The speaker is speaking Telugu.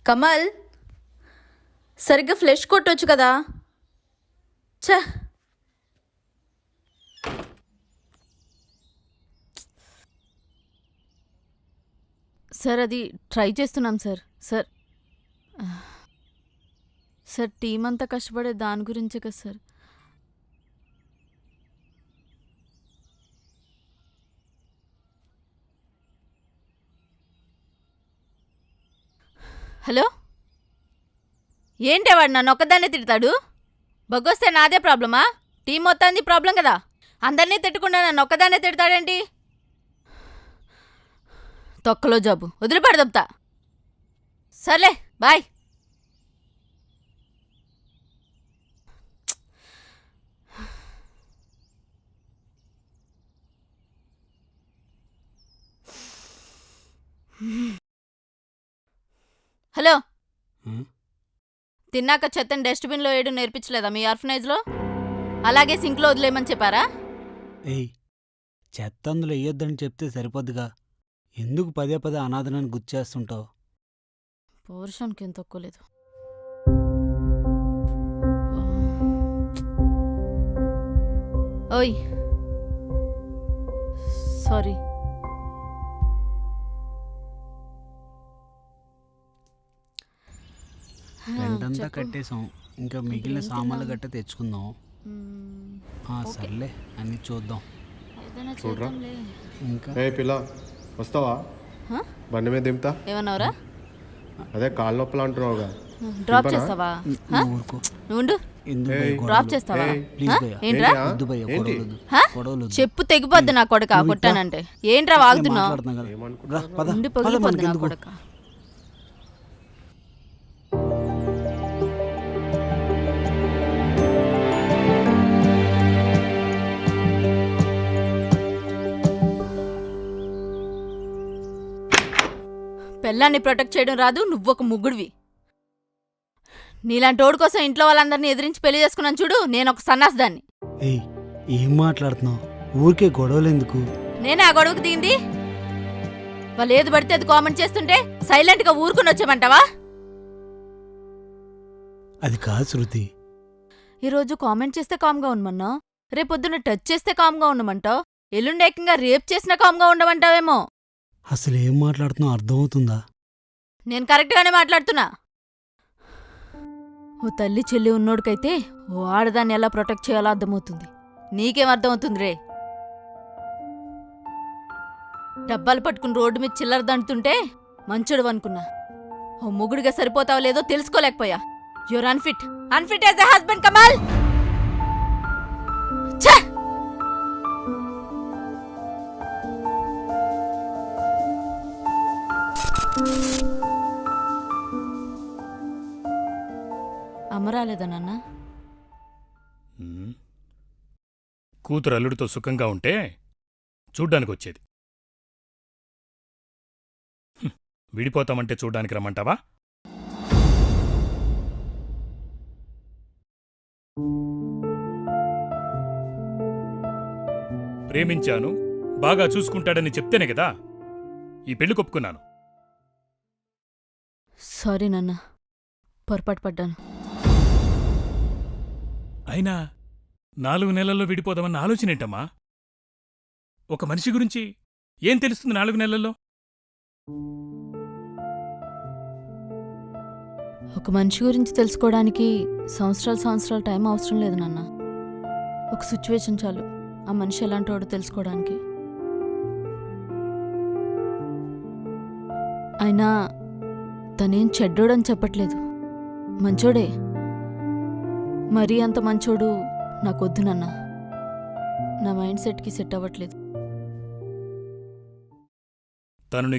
కమల్, సరిగ్గా ఫ్లెష్ కొట్టొచ్చు కదా. ఛ, సార్ అది ట్రై చేస్తున్నాం సార్. సార్ సార్ టీం అంతా కష్టపడే దాని గురించే కదా సార్. హలో, ఏంటి వాడు నన్ను ఒక్కదాన్నే తిడతాడు? బగ్గొస్తే నాదే ప్రాబ్లమా? టీం మొత్తాన్ని ప్రాబ్లం కదా. అందరినీ తిట్టకుండా నన్ను ఒక్కదాన్నే తిడతాడేంటి? తొక్కలో జాబు వదిలిపెడదబ్తా. సర్లే, బాయ్. హలో, తిన్నాక చెత్తని డస్ట్బిన్లో వేయడం నేర్పించలేదా మీ ఆర్ఫనైజ్లో? అలాగే సింక్లో వదిలేయమని చెప్పారా? ఏయ్, చెత్త అందులో వేయొద్దని చెప్తే సరిపోద్దుగా. ఎందుకు పదే పదే అనాథనని గుర్చేస్తుంటావు? పౌరుషానికి ఏం తక్కువ లేదు. ఓయ్, సారీ. రెండంతా కట్టేసాం, ఇంకా మిగిలిన సామాన్లు గట్ట తెచ్చుకుందాం. సర్లే, అన్ని చూద్దాం. చూడరా. ఇంకా ఏ పిల్ల, వస్తావా? బండి మీద దింపుతా. ఏమన్నావురా? అదే కాళ్ళ నొప్పులు అంటున్నావుగా. డ్రాప్ చేస్తావా? ఊరుకో. నువ్వు ఎందుకు ఏయ్, భయ్యా గొడవలు? డ్రాప్ చేస్తావా? ప్లీజ్ భయ్యా. ఏంట్రా? ఏంటి? వద్దు భయ్యా, ఏంటి? గొడవలు వద్దు. హ? గొడవలు వద్దు. చెప్పు తెగిపోద్ది నా కొడక నువ్వు ఇట్లా? కొట్టానంటే. ఏంట్రా వాగుతున్నావు? మాట్లాడుతున్నాం కదా. ఏమనుకుంటున్నావు? రా, పద. ఉండి పద, పగిలిపోద్ది నా మనకెందుకు? కొడక. పెళ్ళాన్ని ప్రొటెక్ట్ చేయడం రాదు, నువ్వొక ముగ్గుడివి. నీలాంటి ఓడి కోసం ఇంట్లో వాళ్ళందరినీ ఎదిరించి పెళ్లి చేసుకున్నాను చూడు, నేనొక సన్నాసిదాన్ని. ఏయ్, ఏం మాట్లాడుతున్నావు? ఊరికే గొడవలు ఎందుకు? నేనే ఆ గొడవకు దిగింది. వాళ్ళు ఏది పడితే అది కామెంట్ చేస్తుంటే సైలెంట్గా ఊరుకుని వచ్చామంటావా? అది కాదు శృతి. ఈరోజు కామెంట్ చేస్తే కామ్గా ఉండమన్నావు, రేపొద్దున టచ్ చేస్తే కామ్గా ఉండమంటావు, ఎల్లుండి ఏకంగా రేప్ చేసినా కామ్గా ఉండమంటావేమో. అసలు ఏం మాట్లాడుతున్నావు అర్థమవుతుందా? నేను కరెక్ట్గానే మాట్లాడుతున్నా. ఓ తల్లి చెల్లి ఉన్నోడికైతే ఓ ఆడదాన్ని ఎలా ప్రొటెక్ట్ చేయాలో అర్థమవుతుంది. నీకేం అర్థమవుతుంది రే? డబ్బాలు పట్టుకుని రోడ్డు మీద చిల్లర దండుతుంటే మంచోడు అనుకున్నా. ఓ మొగుడిగా సరిపోతావో లేదో తెలుసుకోలేకపోయా. You're unfit unfit as a husband Kamal. ఛే! అమ్మ రాలేదా నాన్న? కూతురు అల్లుడితో సుఖంగా ఉంటే చూడ్డానికొచ్చేది. విడిపోతామంటే చూడ్డానికి రమ్మంటావా? ప్రేమించాను, బాగా చూసుకుంటాడని చెప్తేనే కదా ఈ పెళ్లి కొప్పుకున్నాను. సారీ నాన్న, పొరపాటు పడ్డాను. అయినా 4 నెలల్లో విడిపోదామన్న ఆలోచనేంటమ్మా? ఒక మనిషి గురించి ఏం తెలుస్తుంది 4 నెలల్లో? ఒక మనిషి గురించి తెలుసుకోవడానికి సంవత్సరాలు టైం అవసరం లేదు నాన్న. ఒక సిచ్యువేషన్ చాలు ఆ మనిషి ఎలాంటి వాడో తెలుసుకోవడానికి. అయినా తనేం చెడ్డోడని చెప్పట్లేదు, మంచోడే. మరీ అంత మంచోడు నాకొద్దు నాన్న. నా మైండ్ సెట్కి సెట్ అవ్వట్లేదు. తను నీకు